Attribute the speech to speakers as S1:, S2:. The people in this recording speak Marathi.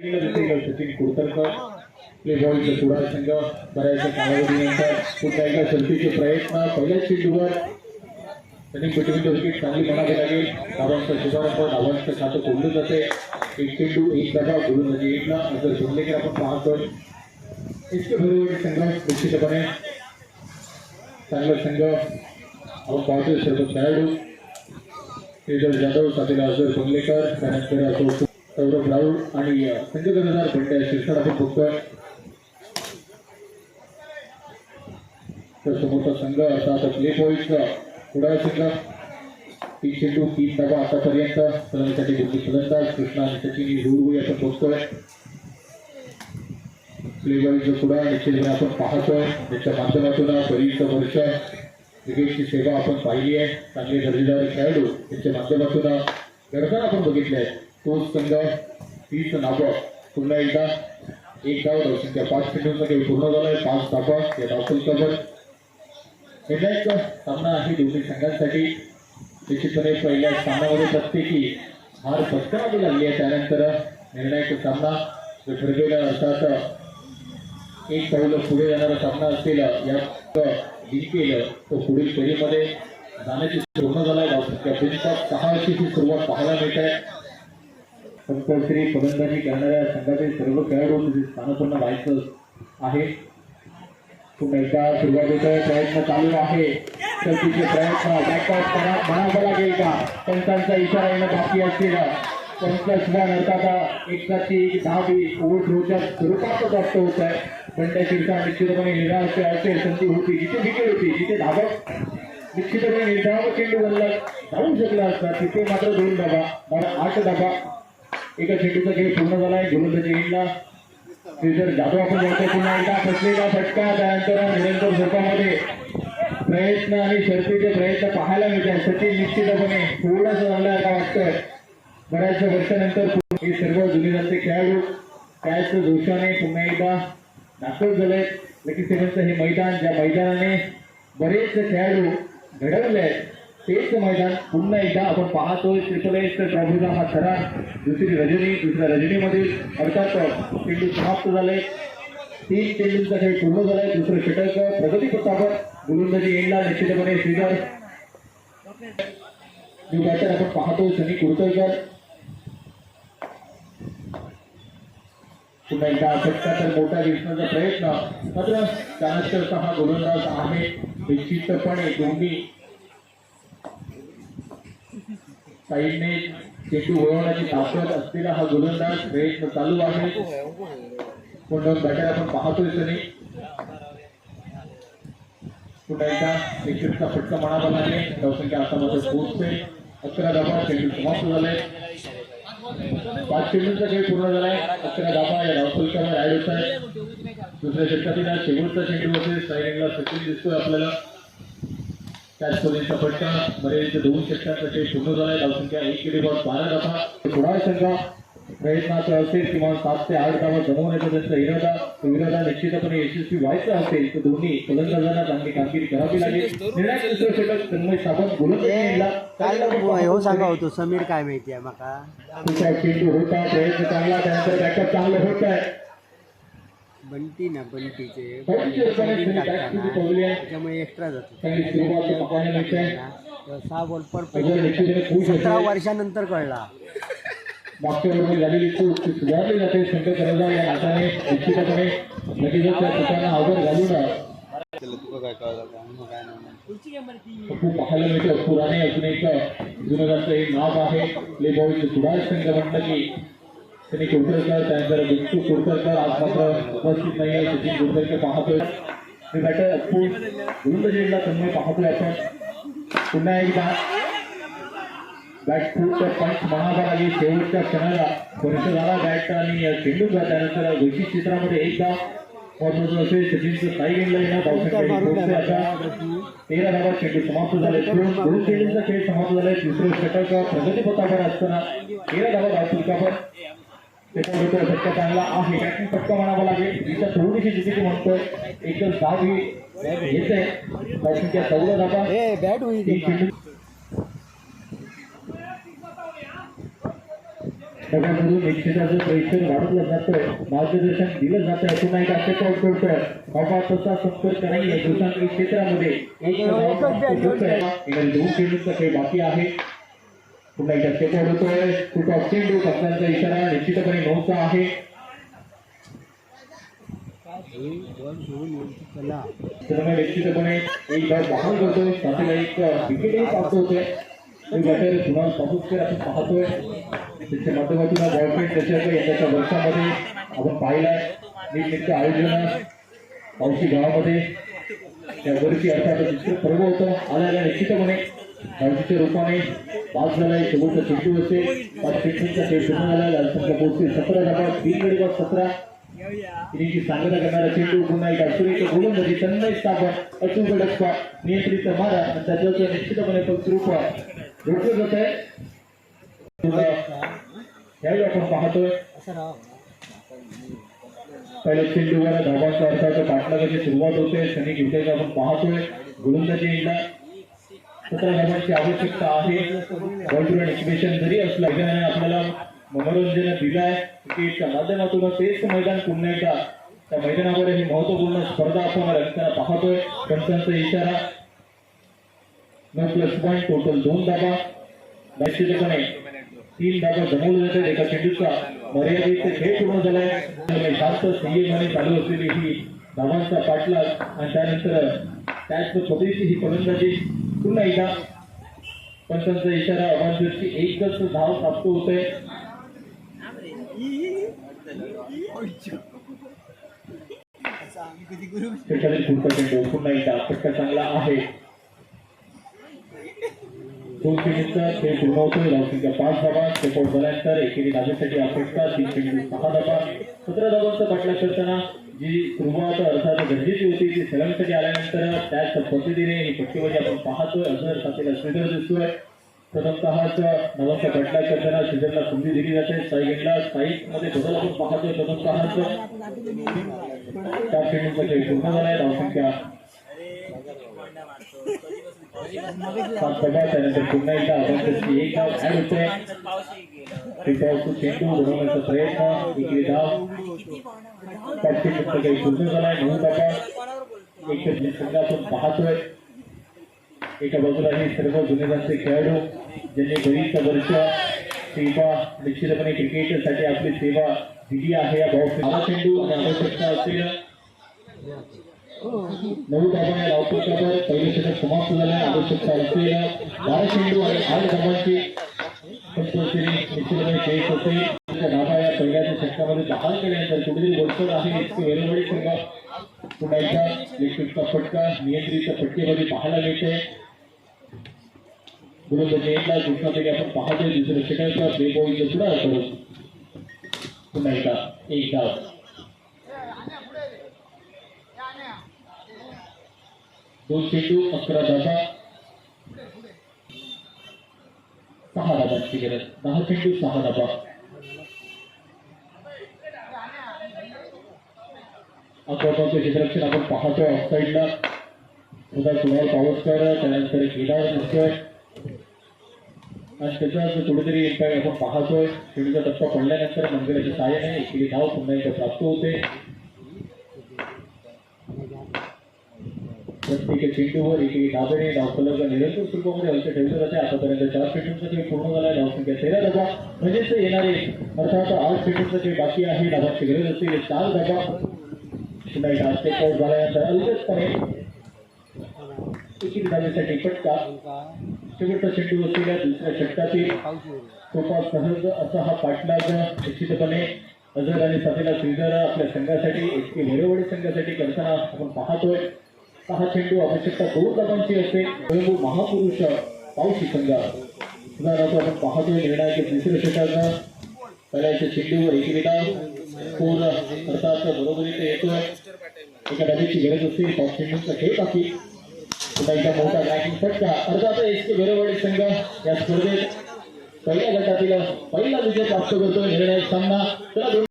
S1: सचिन कुडतरकर प्ले बॉलचा चुडा संघ बऱ्याचशा कालावधीनंतर पुन्हा एकदा शर्तीचे प्रयत्न पहिल्याच चेंडूवर रनिंग पटीमध्ये विकेट चांगली म्हणावी लागेल. धावांचा शुभारंभ धावांचं खातं कोंडलं जाते. एक चेंडू एक धावा गोलंदाजी एकला जर जोडलेकर आपण पाहतोय. इतके बरोबर संघ निश्चितपणे चांगला संघ आपण पाहतोय. सर्व खेळाडू श्रीधर जाधव साथीला अजर जोडलेकर त्यानंतर सौरभ राऊळ आणि संघ कर्णधार बंड्या शिरसाट आपण बघतोय. तर समोरचा संघ अर्थात प्ले बॉयचा पुढा संघ 3 चेंडू 3 धावा आतापर्यंत फलंदाजीसाठी दोन्ही फलंदाज कृष्णा आणि सचिन रुळवई आपण बघतोय. प्ले बॉयचा पुढा निश्चितपणे आपण पाहतोय. त्याच्या माध्यमातून बरीच वर्ष क्रिकेटची सेवा आपण पाहिली आहे. चांगले दर्जेदार खेळाडू त्यांच्या माध्यमातून घडताना आपण बघितले आहे. तोच संघ 30 नावं पुन्हा एकदा एक धाव धावसंख्या 5 चेंडूंचा खेळ पूर्ण झालाय. 5 धावा या धावसंख्येवर निर्णायक सामना आहे दोन्ही संघांसाठी. निश्चितपणे पहिल्या सामन्यामध्ये प्रत्येकी हार पत्करावी लागली आहे. त्यानंतर निर्णायक सामना जो ठरलेला अर्थात एक पाऊल पुढे जाणारा सामना असेल. यात जिंकेल तो पुढील फेरीमध्ये जाण्याची पूर्ण झालाय. धावसंख्या 6 अशी ही सुरुवात पाहायला मिळत आहे. कंपल्सरी फलंदाजी करणाऱ्या संघातील सर्व खेळाडू स्थानापन्न व्हायचं आहे. पुन्हा एकदा सुरुवातीचा प्रयत्न चालू आहे. शर्तीचे प्रयत्न बॅकआउट म्हणावं लागेल का? पंचांचा इशारा येणं बाकी असेल. पंच सुद्धा नरतात एकसाची 10-20 ओव्हर थ्रोच्या स्वरूपात प्राप्त होत आहे. बंड्या शिरसाट निश्चितपणे निराश असेल. संधी होती जिथे विकेट होती जिथे धावत निश्चितपणे निर्धाव चेंडू बनला जाऊ शकला असता तिथे मात्र 2 धावा 8 धावा. एका चेंडूचा खेळ पूर्ण झालाय. गोलंदाजी इंडला श्रीधर जाधव आपण बघतोय. पुन्हा एकदा फसलेला फटका. त्यानंतर निरंतर झोपामध्ये प्रयत्न आणि शर्तीचे प्रयत्न पाहायला मिळतात. सचिन निश्चितपणे थोडंसं झालं का वाटतंय. बऱ्याचशा वर्षानंतर हे सर्व जुने जाते खेळाडू त्याच जोशाने पुन्हा एकदा दाखल झाले. लकी सेव्हनचं हे मैदान ज्या मैदानाने बरेच खेळाडू घडवले आहेत तेच मैदान पुन्हा एकदा आपण पाहतोय. AAA ट्रॉफीचा हा थरा दुसऱ्या रजनीमधील अर्थात चेंडू समाप्त झाले. 3 चेंडूंचा खेळ पूर्ण झालाय. दुसरं षटक प्रगतीपथावर गोलंदाजी एंडला निश्चितपणे श्रीधर बॅटर आपण पाहतोय. सनी कुडतरकर पुन्हा एकदा फटका तर मोठा दिसण्याचा प्रयत्न मात्र त्यानंतरचा हा गोलंदाज आहे. निश्चितपणे दोन्ही साईडने चेंडू वळवण्याची ताकद असलेला हा गोलंदाज प्रयत्न चालू आहे. पुन्हा बॅटर आपण पाहतोय. सनी पुन्हा एकदा विकेटचा फटका म्हणावा लागेल. धावसंख्या आता मात्र पोहोचते 11 धावा. चेंडू समाप्त झाले. 5 चेंडूंचा खेळ पूर्ण झालाय. 11 धावा या धावसंख्येवर ऍड होत आहे. दुसऱ्या षटकातील शेवटचा चेंडू असेल. साईडला सचिन दिसतोय आपल्याला. त्याच पद्धतीचा फटका बरेच 2 षटकांचा खेळ पूर्ण झालाय. धावसंख्या 12 धावा. थोडा संघ प्रयत्नाचा असेल किंवा 7 ते 8 धावा जमवण्याचा त्यांचा इरादा निश्चितपणे यशस्वी व्हायचा असेल तर दोन्ही फलंदाजांना चांगली कामगिरी करावी लागेल. निर्णायक दुसरं षटक तन्मय सावंत गोलंदाजी
S2: सांगा होतो समीर काय माहिती आहे माका.
S1: दुसरा चेंडू होता. प्रयत्न चांगला. त्यानंतर बॅकअप चांगलं होत आहे.
S2: बंटी ना बंटीचे
S1: त्यामुळे
S2: एक्स्ट्रा जातो. 6 बॉल परफेक्ट 17 वर्षानंतर कळला.
S1: मागच्या वर्षी झालेली चूक सुधारली जाते. संघ कर्णधार या नात्याने निश्चितपणे लगेचच त्या चुकांना आवर घालून पाहायला मिळतं. पुराणे अजून एक जुनगाचं हे नाव आहे. प्ले बॉयचं सुधार संघ म्हटलं की त्यांनी कुडतरकर त्यानंतर बिंटू कुडतरकर आज मात्र उपस्थित नाही आहे. सचिन कुडतरकर पाहतोय. हे बॅटर गोलंदाजीला तन्मय पाहतोय आपण. पुन्हा एकदा बॅट फूट पंच म्हणावा लागेल. शेवटच्या क्षणाला स्पर्श झाला बॅट आणि चेंडूचा. त्यानंतर घोषित क्षेत्रामध्ये एकदा महत्वाचं असेल. सचिनचं साई गेमला येणार. धावसंख्या आता 13 धावा. चेंडू समाप्त झाले. 2 चेंडूंचा खेळ समाप्त झालाय. दुसरं षटक प्रगतीपथावर असताना 13 धावा धावसंख्यावर त्याच्याबरोबर फटका चांगला आहे. बॅटिंग फटका म्हणावा लागेल. तिचा थोडीशी चुकीची म्हणतोय. एकच धाव येते. धावसंख्या 14 धावा.
S2: बॅट होईल.
S1: डब्यामधून निश्चिताचं प्रेशर वाढवलं जातं, मार्गदर्शन दिलं जातं. पुन्हा एकदा स्टेप आउट करतोय. बाबा तसा संपर्क नाहीये दुसऱ्या क्षेत्रामध्ये. दोन चेंडूचा खेळ बाकी आहे. पुन्हा एकदा स्टेप आउट होतोय. फुट ऑफ चेंडू कप्तानचा इशारा निश्चितपणे नव्हता आहे. निश्चितपणे एक धाव बहाल करतोय. साथीला एक विकेटही प्राप्त होतोय. बॅटर कुणाल पाहुसकर आपण पाहतोय. त्याच्या माध्यमातून बॉलफ्रेंड दशक यंदाच्या वर्षामध्ये आपण पाहिलाय. नीटनेटचं आयोजन पावशी गावामध्ये त्यावरची अर्थात दुसरं पर्व होतं. आल्याला निश्चितपणे धावशीच्या रूपाने पास झालाय. शेवटचा चेंडू असेल. 5 चेंडूंचा खेळ पूर्ण झाला. लालसंख्या पोहोचली 17 धावा. 3 गडी 17 इनिंगची सांगता करणारा चेंडू पुन्हा एक अडचणीचं गोलंदाजी तन्मय स्थापन अचूक डक्का नियंत्रित मारा आणि त्याच्यावर निश्चितपणे फलस्वरूप रोखलं जात आहे. यावेळी आपण पाहतोय पहिल्या चेंडूवर धावांचा अर्थात पाठलागाची सुरुवात होते. शनी घेतल्याचं आपण पाहतोय. गोलंदाजी येईल 17 धावांची आवश्यकता आहे. बॉलवर एक्सप्रेशन जरी असला आपल्याला मनोरंजन दिलाय. क्रिकेटच्या माध्यमातून तेच मैदान पुन्हा एकदा त्या मैदानावर ही महत्वपूर्ण स्पर्धा आपण रंगताना पाहतोय. पंचांचा इशारा 9+1 टोटल 2 धावा. निश्चितपणे 3 धावा जमवले जातात. एका चेंडूचा मर्यादित खेळ पूर्ण झालाय. शांत संयमाने चालू असलेली ही धावांचा पाठलाग आणि त्यानंतर त्याच पद्धतीची ही फलंदाजी पुन्हा एकदा पंचांचा इशारा अवांतरची एकच धाव प्राप्त होते. पुन्हा एकदा फटका चांगला आहे. 2 चेंडूचा खेळ पूर्ण होतोय. धावसंख्या 5 धावा. स्टेप आउट झाल्यानंतर एकेरी धावेसाठी अपेक्षा 3 चेंडू 6 धावा. 17 धावांचा पाठलाग करताना जी सुरुवात अर्थात गरजेची होती ती सलंगसाठी आल्यानंतर त्याच पद्धतीने ही फटकेबाजी आपण पाहतोय. अजून साथीला श्रीधर दिसतोय. प्रथमतःच नवाचा पाठलाग करताना श्रीधरला संधी दिली जाते. साईगेटला साईमध्ये बदल आपण पाहतोय. प्रथमतःच 4 चेंडूचा खेळ पूर्ण झालाय. धावसंख्या 7 धावा. त्यानंतर पुन्हा एकदा अवांतरची एक धाव ऍड होते. चेंडू बनवण्याचा प्रयत्न एकेरी धाव. 5 चेंडूचा खेळ पूर्ण झालाय. 9 धावा. एक संघ आपण पाहतोय. एका बाजूला हे सर्व गुन्हेगारचे खेळाडू ज्यांनी बरीच वर्ष सेवा निश्चितपणे क्रिकेटसाठी आपली सेवा दिली आहे. या भाऊ चेंडू आणि आवश्यकता असलेल्या 9 धावा धावपटकावर पहिले षटक समाप्त झाले. आवश्यकता असलेल्या 12 चेंडू आणि 8 धावांची कंपल्सरी निश्चितपणे चेस होते. धावा या पहिल्याच्या षटकामध्ये बहाल केल्यानंतर कुठेतरी गोलसोड आहे. इतके वेळोवेळी संघ पुन्हा एकदा इलेक्ट्रिकचा फटका नियंत्रित फटकेमध्ये पाहायला मिळते. गोलंदाजी एकला दुसऱ्यापैकी आपण पाहतोय. दुसऱ्या षटकाचा प्ले बॉलचा पुढा करू. पुन्हा एकदा एक धाव. 2 चेंडू 11 धावा. 6 धावांची गरज. 10 चेंडू 6 धावा. अकराचं क्षेत्ररक्षण आपण पाहतोय. ऑफसाईडला उद्या कुणाल पावसकर त्यानंतर केदार दिसतोय आणि त्याचाच कुठेतरी इम्पॅक्ट आपण पाहतोय. चेंडूचा टप्पा पडल्यानंतर मंगळाच्या सहाय्याने एकेरी धाव पुन्हा एकदा प्राप्त होते. प्रत्येक चेंडूवर एकेरी धावेने धावफलक निरंतर स्वरूपामध्ये हलके ठेवले जाते. आतापर्यंत 4 चेंडूंचा खेळ पूर्ण झाला. धावसंख्या 13 धावा. म्हणजेच येणारे अर्थात 8 चेंडूंचा खेळ बाकी आहे. धावांची गरज असलेली 4 धावा. पुन्हा एकदा स्टेप आउट झाल्यानंतर अलगदपणे एकेरी धावेसाठी फटका. शेवटचा चेंडू असलेल्या दुसऱ्या षटकातील सोपा सहज असा हा पाठलाग निश्चितपणे अझर आणि साथीला श्रीधर आपल्या संघासाठी इतके वेळोवेळी संघासाठी करताना आपण पाहतोय. 6 चेंडू आवश्यकता 2 धावांची असते. स्वयंभू महापुरुष पावशी संघ उदाहरणार्थ आपण पाहतोय. निर्णायक तिसऱ्या षटकानं पहिल्याच्या चेंडूवर एकेरी धाव. स्कोर अर्थात बरोबरीत येतोय. एका धावेची गरज असते. 5 चेंडूंचा खेळ बाकी. पुन्हा एकदा मोठा बॅटिंग फटका. अर्थात इतके वेळोवेळी संघ या स्पर्धेत पहिल्या गटातील पहिला विजय प्राप्त करतोय. निर्णायक सामना